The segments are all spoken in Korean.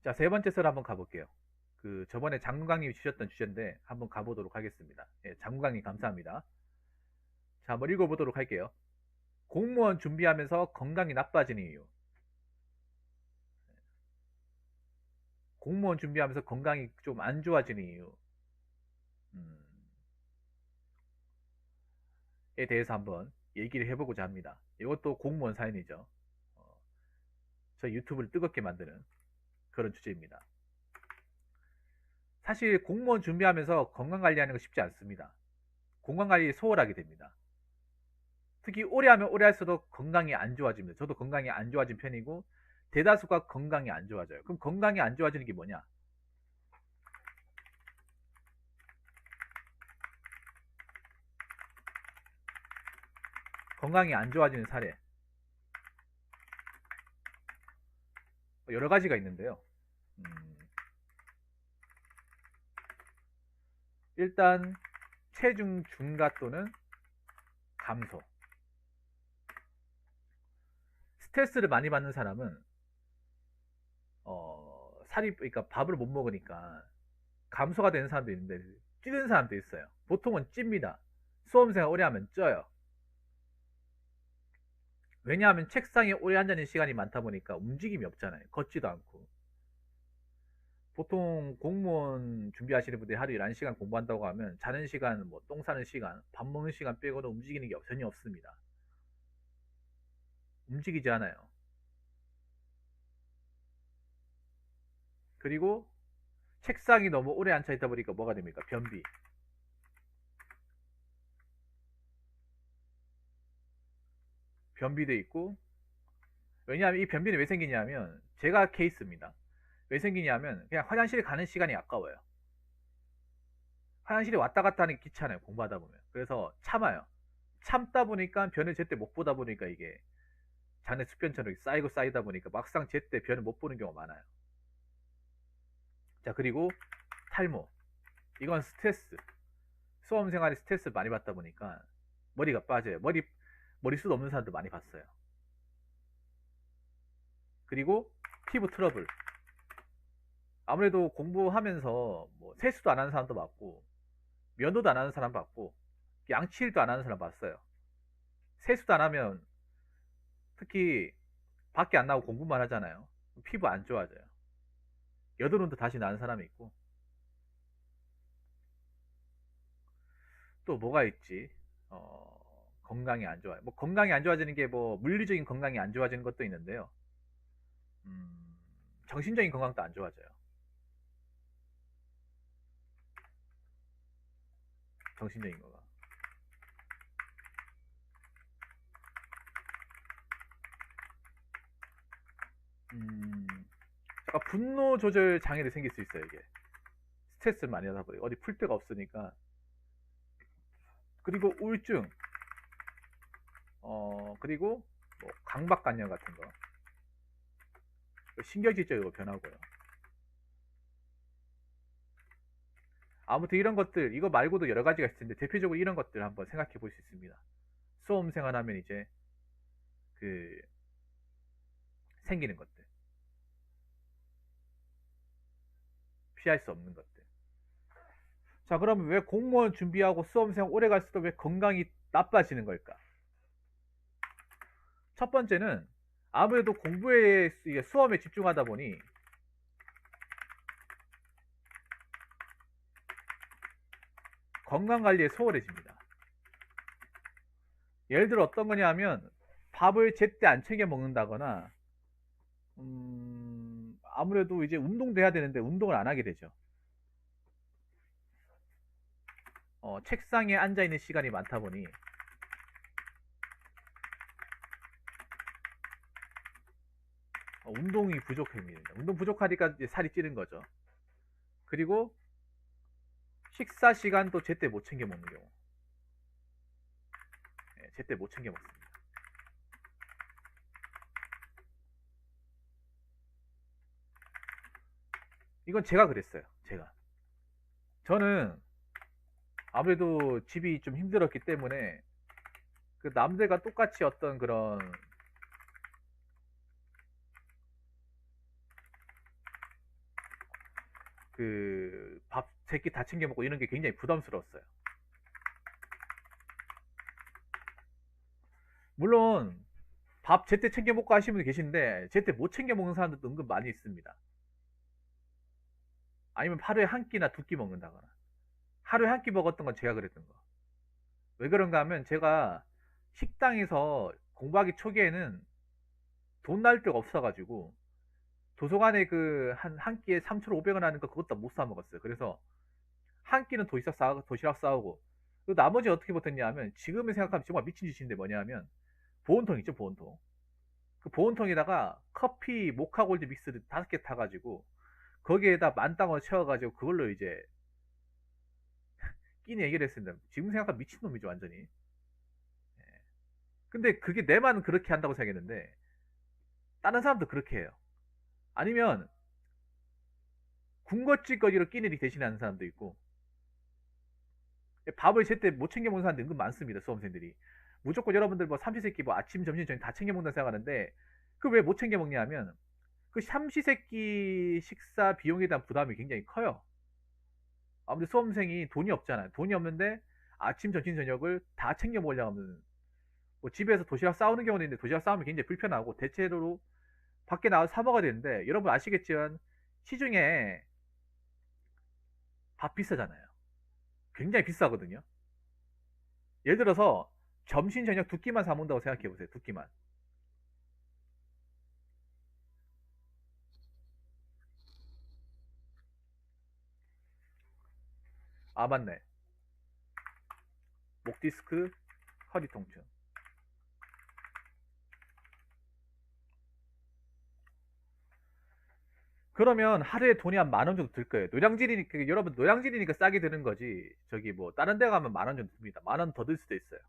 자, 세 번째 썰 한번 가볼게요. 저번에 장군강님이 주셨던 주제인데 한번 가보도록 하겠습니다. 예, 장군강님 감사합니다. 자, 한번 읽어보도록 할게요. 공무원 준비하면서 건강이 나빠지는 이유. 공무원 준비하면서 건강이 좀 안 좋아지는 이유. 에 대해서 한번 얘기를 해보고자 합니다. 이것도 공무원 사연이죠. 어, 저 유튜브를 뜨겁게 만드는 그런 주제입니다. 사실 공무원 준비하면서 건강 관리하는 거 쉽지 않습니다. 건강 관리 소홀하게 됩니다. 특히 오래 하면 오래 할수록 건강이 안 좋아집니다. 저도 건강이 안 좋아진 편이고 대다수가 건강이 안 좋아져요. 그럼 건강이 안 좋아지는 게 뭐냐? 건강이 안 좋아지는 사례 여러 가지가 있는데요. 일단 체중 증가 또는 감소. 스트레스를 많이 받는 사람은 살이, 그러니까 밥을 못 먹으니까 감소가 되는 사람도 있는데 찌는 사람도 있어요. 보통은 찝니다. 수험생활 오래 하면 쪄요. 왜냐하면 책상에 오래 앉아 있는 시간이 많다 보니까 움직임이 없잖아요. 걷지도 않고. 보통 공무원 준비하시는 분들이 하루 11시간 공부한다고 하면 자는 시간, 뭐 똥 싸는 시간, 밥 먹는 시간 빼고는 움직이는 게 전혀 없습니다. 움직이지 않아요. 그리고 책상이 너무 오래 앉아 있다 보니까 뭐가 됩니까? 변비. 변비도 있고, 왜냐하면 이 변비는 왜 생기냐면 제가 케이스입니다. 왜 생기냐면 그냥 화장실에 가는 시간이 아까워요. 화장실에 왔다 갔다 하는 게 귀찮아요. 공부하다 보면. 그래서 참아요. 참다 보니까 변을 제때 못 보다 보니까 이게 잔에 수변처럼 쌓이고 쌓이다 보니까 막상 제때 변을 못 보는 경우가 많아요. 자, 그리고 탈모. 이건 스트레스. 수험 생활에 스트레스 많이 받다 보니까 머리가 빠져요. 머리숱 없는 사람도 많이 봤어요. 그리고 피부 트러블. 아무래도 공부하면서 뭐 세수도 안 하는 사람도 많고 면도도 안 하는 사람 봤고 양치일도 안 하는 사람 봤어요. 세수도 안 하면 특히 밖에 안 나오고 공부만 하잖아요. 피부 안 좋아져요. 여드름도 다시 나는 사람이 있고. 또 뭐가 있지? 건강이 안 좋아요. 뭐 건강이 안 좋아지는 게 뭐 물리적인 건강이 안 좋아지는 것도 있는데요. 정신적인 건강도 안 좋아져요. 정신적인 건강. 약간 분노 조절 장애도 생길 수 있어요, 이게. 스트레스를 많이 하다 보니 어디 풀 데가 없으니까. 그리고 우울증, 그리고 뭐 강박관념 같은 거, 신경질적으로 변하고요. 아무튼 이런 것들, 이거 말고도 여러 가지가 있을 텐데 대표적으로 이런 것들 한번 생각해 볼 수 있습니다. 수험 생활하면 이제 그 생기는 것들, 피할 수 없는 것들. 자, 그러면 왜 공무원 준비하고 수험 생활 오래 갈수록 왜 건강이 나빠지는 걸까? 첫 번째는 아무래도 공부에 수험에 집중하다 보니 건강관리에 소홀해집니다. 예를 들어 어떤 거냐 하면 밥을 제때 안 챙겨 먹는다거나 아무래도 이제 운동도 해야 되는데 운동을 안 하게 되죠. 책상에 앉아 있는 시간이 많다 보니 운동이 부족합니다. 운동 부족하니까 이제 살이 찌는 거죠. 그리고 식사 시간도 제때 못 챙겨 먹는 경우. 제때 못 챙겨 먹습니다. 이건 제가 그랬어요. 저는 아무래도 집이 좀 힘들었기 때문에 그 남들과 똑같이 어떤 그런 그 밥 세끼 다 챙겨 먹고 이런 게 굉장히 부담스러웠어요. 물론 밥 제때 챙겨 먹고 하시는 분이 계신데 제때 못 챙겨 먹는 사람들도 은근 많이 있습니다. 아니면 하루에 한 끼나 두 끼 먹는다거나. 하루에 한 끼 먹었던 건 제가 그랬던 거. 왜 그런가 하면 제가 식당에서 공부하기 초기에는 돈 날 데가 없어가지고 도서관에 그 한 끼에 3,500원 하는 거 그것도 못 사 먹었어요. 그래서 한 끼는 도시락 싸오고 그 나머지 어떻게 버텼냐 하면 지금에 생각하면 정말 미친 짓인데 뭐냐 하면 보온통 있죠, 보온통. 그 보온통에다가 커피 모카 골드 믹스를 5개 타가지고 거기에다 만땅을 채워가지고 그걸로 이제 끼니 얘기를 했습니다. 지금 생각하면 미친놈이죠, 완전히. 근데 그게 내만 그렇게 한다고 생각했는데 다른 사람도 그렇게 해요. 아니면 군것질거리로 끼니를 대신하는 사람도 있고 밥을 제때 못 챙겨 먹는 사람들 은근 많습니다. 수험생들이 무조건 여러분들 뭐 삼시세끼 뭐 아침 점심 저녁 다 챙겨 먹는다 생각하는데 그 왜 못 챙겨 먹냐 하면 그 삼시세끼 식사 비용에 대한 부담이 굉장히 커요. 아무래도 수험생이 돈이 없잖아요. 돈이 없는데 아침 점심 저녁을 다 챙겨 먹으려고 하면 뭐 집에서 도시락 싸우는 경우도 있는데 도시락 싸우면 굉장히 불편하고 대체로 밖에 나가서 사 먹어야 되는데 여러분 아시겠지만 시중에 밥 비싸잖아요. 굉장히 비싸거든요. 예를 들어서 점심 저녁 두 끼만 사 먹는다고 생각해 보세요. 두 끼만. 아 맞네. 목 디스크, 허리 통증. 그러면 하루에 돈이 한 10,000원 정도 들 거예요. 노량진이니까 여러분 노량진이니까 싸게 드는 거지. 저기 뭐 다른 데 가면 10,000원 정도 듭니다. 10,000원 더 들 수도 있어요.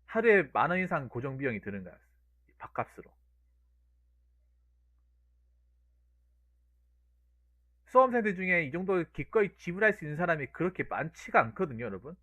하루에 10,000원 이상 고정 비용이 드는 거야. 밥값으로. 수험생들 중에 이 정도 기꺼이 지불할 수 있는 사람이 그렇게 많지가 않거든요, 여러분.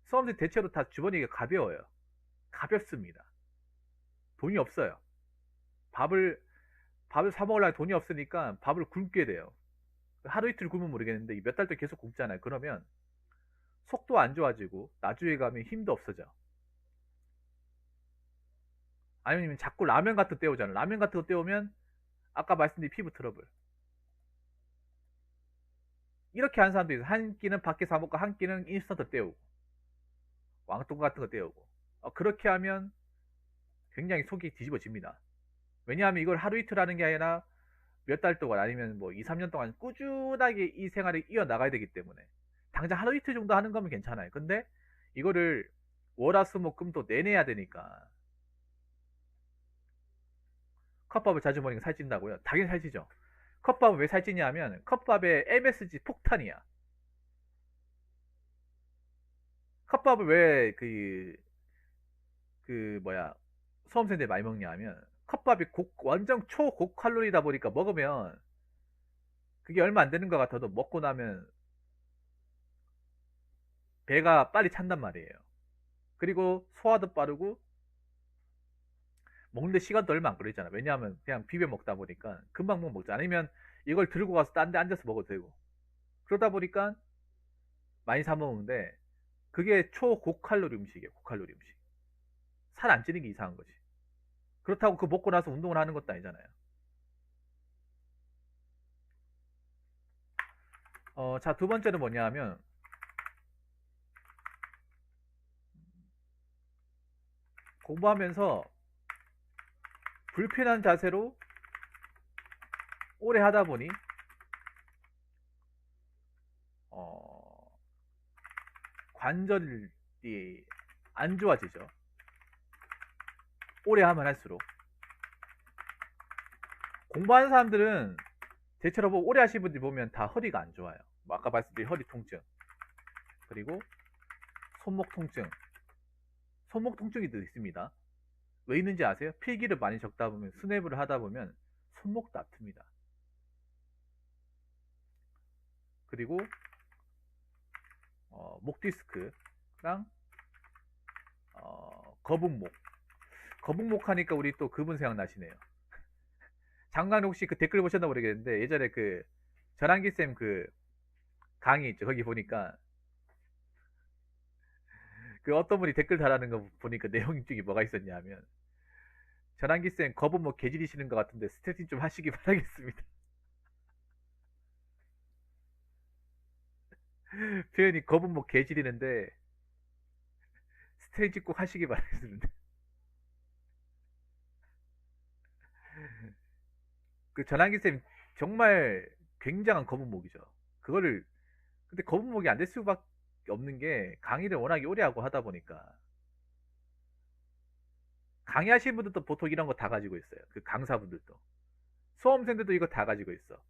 수험생 대체로 다 주머니가 가벼워요. 가볍습니다. 돈이 없어요. 밥을 밥을 사 먹으려면 돈이 없으니까 밥을 굶게 돼요. 하루 이틀 굶으면 모르겠는데 몇 달 동안 계속 굶잖아요. 그러면 속도 안 좋아지고 나중에 가면 힘도 없어져. 아니면 자꾸 라면 같은 거 때우잖아. 라면 같은 거 때우면 아까 말씀드린 피부 트러블. 이렇게 하는 사람도 있어요. 한 끼는 밖에 사 먹고 한 끼는 인스턴트 때우고 왕똥 같은 거 때우고 그렇게 하면 굉장히 속이 뒤집어집니다. 왜냐하면 이걸 하루 이틀 하는 게 아니라 몇 달 동안 아니면 뭐 2, 3년 동안 꾸준하게 이 생활을 이어나가야 되기 때문에 당장 하루 이틀 정도 하는 거면 괜찮아요. 근데 이거를 월화수목금도 내내야 되니까 컵밥을 자주 먹으니까 살찐다고요? 당연히 살찌죠. 컵밥은 왜 살찌냐 하면 컵밥에 MSG 폭탄이야. 컵밥을 왜 뭐야 수험생들 많이 먹냐 하면 컵밥이 완전 초고칼로리다 보니까 먹으면 그게 얼마 안 되는 것 같아도 먹고 나면 배가 빨리 찬단 말이에요. 그리고 소화도 빠르고 먹는데 시간도 얼마 안 걸리잖아. 왜냐하면 그냥 비벼 먹다 보니까 금방 먹자. 아니면 이걸 들고 가서 딴 데 앉아서 먹어도 되고. 그러다 보니까 많이 사 먹는데 그게 초고칼로리 음식이에요. 고칼로리 음식. 살 안 찌는 게 이상한 거지. 그렇다고 그 먹고 나서 운동을 하는 것도 아니잖아요. 자, 두 번째는 뭐냐 하면 공부하면서 불편한 자세로 오래 하다 보니 관절이 안 좋아지죠. 오래 하면 할수록. 공부하는 사람들은 대체로 뭐 오래 하시는 분들 보면 다 허리가 안 좋아요. 뭐 아까 말씀드린 허리 통증, 그리고 손목 통증. 손목 통증이 있습니다. 왜 있는지 아세요? 필기를 많이 적다 보면 스냅을 하다 보면 손목도 아픕니다. 그리고 목 디스크랑 거북목. 거북목 하니까 우리 또 그분 생각나시네요. 장관 혹시 그 댓글 보셨나 모르겠는데 예전에 그 전환기 쌤 그 강의 있죠. 거기 보니까 그 어떤 분이 댓글 달하는 거 보니까 내용 중에 뭐가 있었냐면 전환기 쌤 겁은 뭐 개질이시는 것 같은데 스트레칭 좀 하시기 바라겠습니다. 표현이 겁은 뭐 개질이는데 스트레칭 꼭 하시기 바라겠습니다. 그 전환기 쌤 정말 굉장한 거북목이죠. 그거를 근데 거북목이 안 될 수밖에 없는 게 강의를 워낙에 오래 하고 하다 보니까 강의하시는 분들도 보통 이런 거 다 가지고 있어요. 그 강사분들도 수험생들도 이거 다 가지고 있어.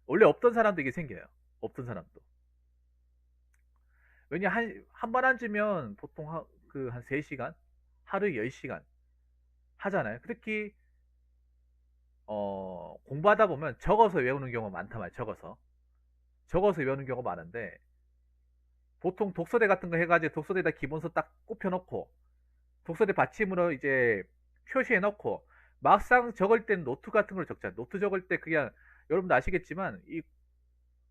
원래 없던 사람도 이게 생겨요. 없던 사람도. 왜냐 한 번 앉으면 보통 한 3시간 하루에 10시간 하잖아요. 특히 공부하다 보면 적어서 외우는 경우가 많단 말이에요. 적어서 외우는 경우가 많은데 보통 독서대 같은 거 해가지고 독서대에다 기본서 딱 꼽혀놓고 독서대 받침으로 이제 표시해 놓고 막상 적을 땐 노트 같은 걸 적잖아요. 노트 적을 때 그냥 여러분도 아시겠지만 이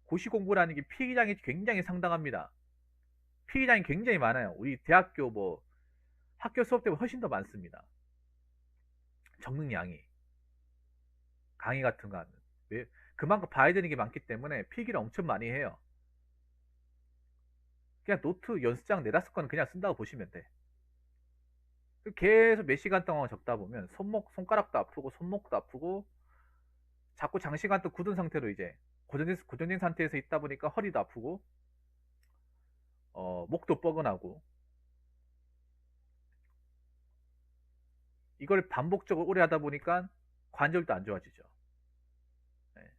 고시 공부라는 게 필기량이 굉장히 상당합니다. 필기량이 굉장히 많아요. 우리 대학교 뭐 학교 수업 때보다 훨씬 더 많습니다. 적는 양이 강의 같은 거 하면 그만큼 봐야 되는 게 많기 때문에 필기를 엄청 많이 해요. 그냥 노트 연습장 4~5건 그냥 쓴다고 보시면 돼. 계속 몇 시간 동안 적다 보면 손가락도 아프고 손목도 아프고 자꾸 장시간 또 굳은 상태로 이제 고정된 상태에서 있다 보니까 허리도 아프고 목도 뻐근하고 이걸 반복적으로 오래 하다 보니까 관절도 안 좋아지죠. 네.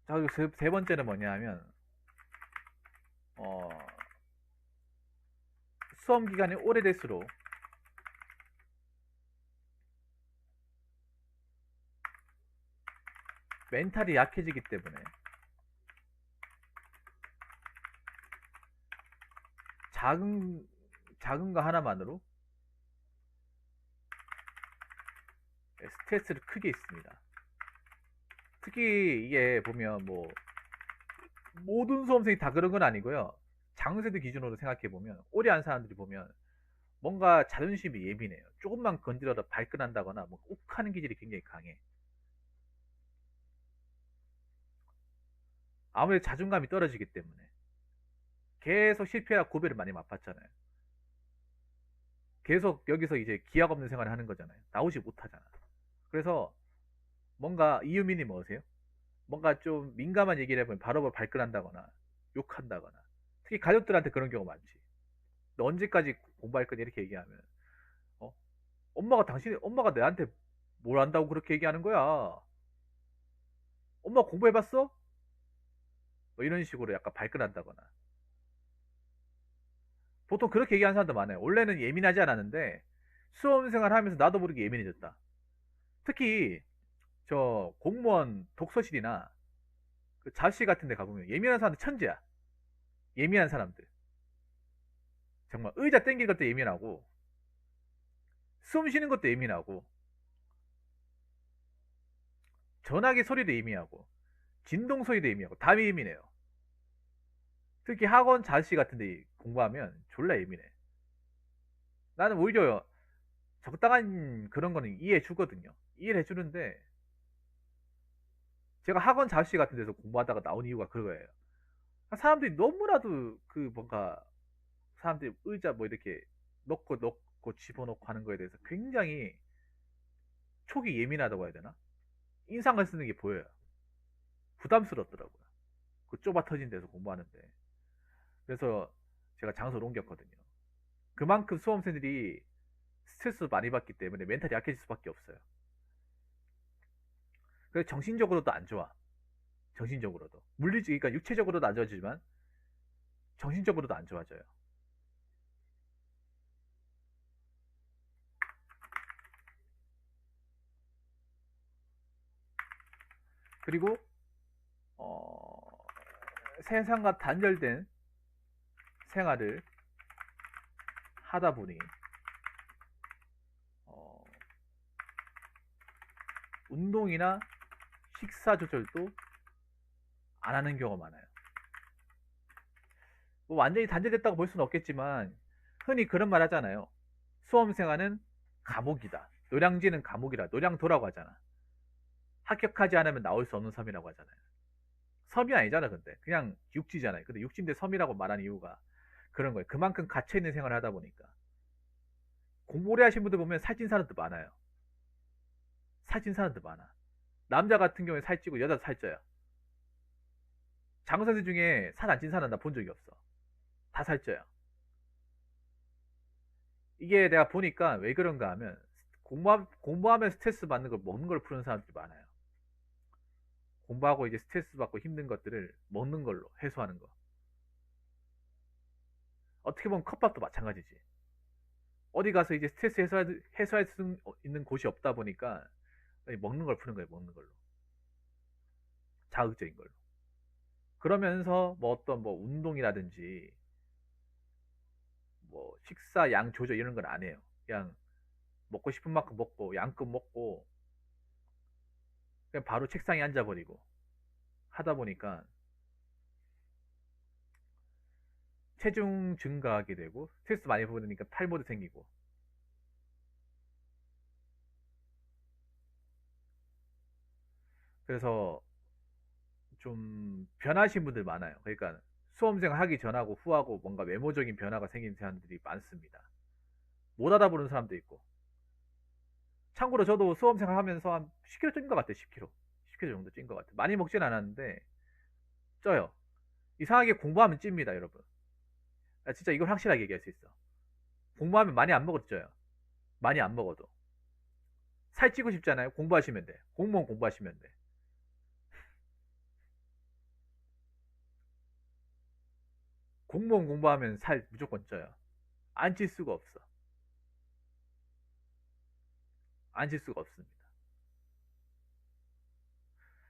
자, 그리고 세 번째는 뭐냐면 수험 기간이 오래될수록 멘탈이 약해지기 때문에 작은 거 하나만으로 스트레스를 크게 있습니다. 특히 이게 보면 뭐 모든 수험생이 다 그런 건 아니고요. 장세대 기준으로 생각해 보면 오래 한 사람들이 보면 뭔가 자존심이 예민해요. 조금만 건드려도 발끈한다거나 뭐 욱하는 기질이 굉장히 강해. 아무래도 자존감이 떨어지기 때문에 계속 실패와 고배를 많이 맛봤잖아요. 계속 여기서 이제 기약 없는 생활을 하는 거잖아요. 나오지 못하잖아. 그래서 뭔가 이유민이 뭐세요? 뭔가 좀 민감한 얘기를 해보면 바로 발끈한다거나 욕한다거나 특히 가족들한테 그런 경우 많지. 너 언제까지 공부할 거냐 이렇게 얘기하면 어? 엄마가 내한테 뭘 안다고 그렇게 얘기하는 거야. 엄마 공부해봤어? 뭐 이런 식으로 약간 발끈한다거나 보통 그렇게 얘기하는 사람도 많아요. 원래는 예민하지 않았는데 수험생활 하면서 나도 모르게 예민해졌다. 특히 저 공무원 독서실이나 그 잡실 같은 데 가보면 예민한 사람들 천재야. 예민한 사람들 정말 의자 땡길 것도 예민하고 숨 쉬는 것도 예민하고 전화기 소리도 예민하고 진동 소리도 예민하고 다 예민해요. 특히 학원 자습실 같은 데 공부하면 졸라 예민해. 나는 오히려 적당한 그런 거는 이해해 주거든요. 이해를 해주는데 제가 학원 자습실 같은 데서 공부하다가 나온 이유가 그거예요. 사람들이 너무나도 그 뭔가 사람들이 의자 뭐 이렇게 넣고 집어넣고 하는 거에 대해서 굉장히 촉이 예민하다고 해야 되나? 인상을 쓰는 게 보여요. 부담스럽더라고요. 그 좁아 터진 데서 공부하는데. 그래서 제가 장소를 옮겼거든요. 그만큼 수험생들이 스트레스 많이 받기 때문에 멘탈이 약해질 수밖에 없어요. 그래서 정신적으로도 안 좋아. 정신적으로도. 그러니까 육체적으로도 안 좋아지지만 정신적으로도 안 좋아져요. 그리고 세상과 단절된 생활을 하다 보니 운동이나 식사 조절도 안 하는 경우가 많아요. 뭐 완전히 단절됐다고 볼 수는 없겠지만 흔히 그런 말 하잖아요. 수험생활은 감옥이다. 노량진은 감옥이다. 노량도라고 하잖아. 합격하지 않으면 나올 수 없는 섬이라고 하잖아요. 섬이 아니잖아, 근데. 그냥 육지잖아요. 근데 육지인데 섬이라고 말한 이유가 그런 거예요. 그만큼 갇혀있는 생활을 하다 보니까. 공부 오래 하신 분들 보면 살찐 사람도 많아요. 살찐 사람도 많아. 남자 같은 경우에 살찌고 여자도 살쪄요. 장선생 중에 살 안 찐 사람 나 본 적이 없어. 다 살쪄요. 이게 내가 보니까 왜 그런가 하면 공부하면 스트레스 받는 걸 먹는 걸 푸는 사람들이 많아요. 공부하고 이제 스트레스 받고 힘든 것들을 먹는 걸로 해소하는 거. 어떻게 보면 컵밥도 마찬가지지. 어디 가서 이제 스트레스 해소할 수 있는 곳이 없다 보니까 먹는 걸 푸는 거예요. 먹는 걸로. 자극적인 걸로. 그러면서 뭐 어떤 뭐 운동이라든지 뭐 식사 양 조절 이런 건 안 해요. 그냥 먹고 싶은 만큼 먹고 양껏 먹고 그냥 바로 책상에 앉아버리고 하다 보니까 체중 증가하게 되고 스트레스 많이 받으니까 탈모도 생기고. 그래서 좀 변하신 분들 많아요. 그러니까 수험생 하기 전하고 후하고 뭔가 외모적인 변화가 생긴 사람들이 많습니다. 못 알아보는 사람도 있고. 참고로 저도 수험생활 하면서 한 10kg 찐 것 같아요. 10kg. 10kg 정도 찐 것 같아요. 많이 먹진 않았는데 쪄요. 이상하게 공부하면 찝니다, 여러분. 진짜 이걸 확실하게 얘기할 수 있어. 공부하면 많이 안 먹어도 쪄요. 많이 안 먹어도. 살찌고 싶잖아요. 공부하시면 돼. 공무원 공부하시면 돼. 공무원 공부하면 살 무조건 쪄요. 안 찔 수가 없어. 안 찔 수가 없습니다.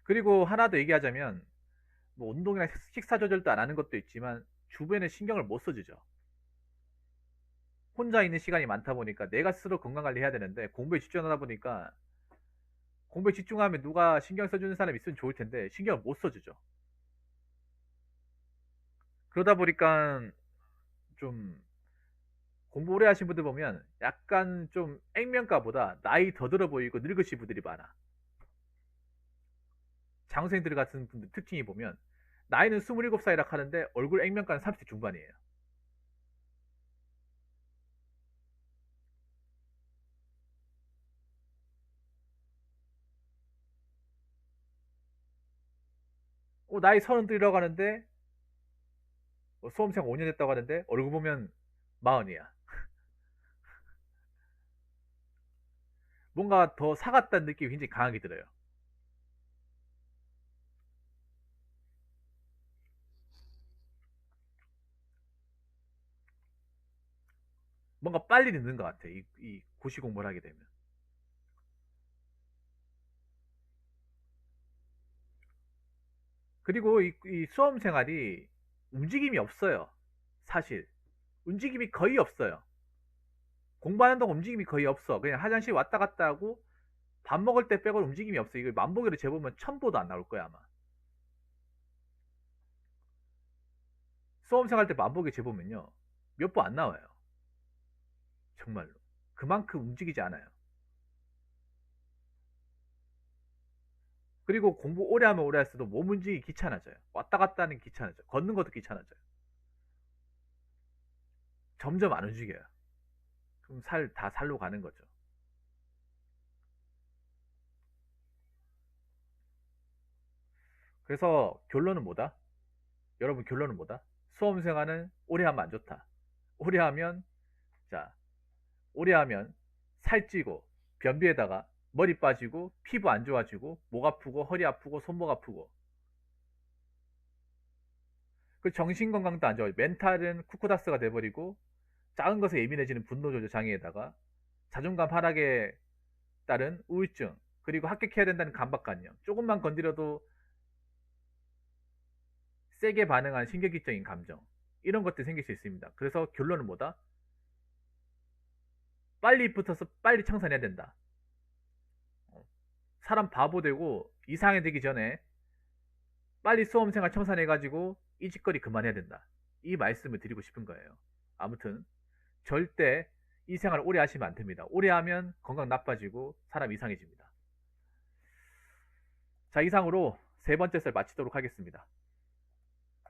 그리고 하나 더 얘기하자면 뭐 운동이나 식사 조절도 안 하는 것도 있지만 주변에 신경을 못 써주죠. 혼자 있는 시간이 많다 보니까 내가 스스로 건강관리 해야 되는데 공부에 집중하다 보니까 공부에 집중하면 누가 신경 써주는 사람이 있으면 좋을 텐데 신경을 못 써주죠. 그러다 보니까 좀 공부 오래 하신 분들 보면 약간 좀 액면가보다 나이 더 들어 보이고 늙으신 분들이 많아. 장생들 같은 분들 특징이 보면 나이는 27살이라 하는데 얼굴 액면가는 30대 중반이에요. 나이 30 들어가는데 수험생 5년 됐다고 하는데 얼굴 보면 40이야. 뭔가 더 사갔다는 느낌이 굉장히 강하게 들어요. 뭔가 빨리 늦는 것 같아. 이 고시 공부를 하게 되면. 그리고 이 수험 생활이 움직임이 없어요. 사실. 움직임이 거의 없어요. 공부하는 동안 움직임이 거의 없어. 그냥 화장실 왔다 갔다 하고 밥 먹을 때 빼고는 움직임이 없어. 이거 만보기로 재보면 1000보도 안 나올 거야, 아마. 수험 생활 때 만보기 재보면요. 몇 보 안 나와요. 정말로. 그만큼 움직이지 않아요. 그리고 공부 오래 하면 오래 할수록 몸 움직이기 귀찮아져요. 왔다 갔다 하는 게 귀찮아져요. 걷는 것도 귀찮아져요. 점점 안 움직여요. 그럼 다 살로 가는 거죠. 그래서 결론은 뭐다? 여러분 결론은 뭐다? 수험생활은 오래 하면 안 좋다. 오래 하면 자 오래 하면 살찌고 변비에다가 머리 빠지고 피부 안 좋아지고 목 아프고 허리 아프고 손목 아프고 그 정신 건강도 안 좋아요. 멘탈은 쿠쿠다스가 돼버리고 작은 것에 예민해지는 분노 조절 장애에다가 자존감 하락에 따른 우울증 그리고 합격해야 된다는 강박관념 조금만 건드려도 세게 반응한 신경기적인 감정 이런 것들이 생길 수 있습니다. 그래서 결론은 뭐다? 빨리 붙어서 빨리 청산해야 된다. 사람 바보 되고 이상해 되기 전에 빨리 수험생활 청산해가지고 이 짓거리 그만해야 된다. 이 말씀을 드리고 싶은 거예요. 아무튼 절대 이 생활을 오래 하시면 안 됩니다. 오래 하면 건강 나빠지고 사람 이상해집니다. 자, 이상으로 세 번째 썰 마치도록 하겠습니다.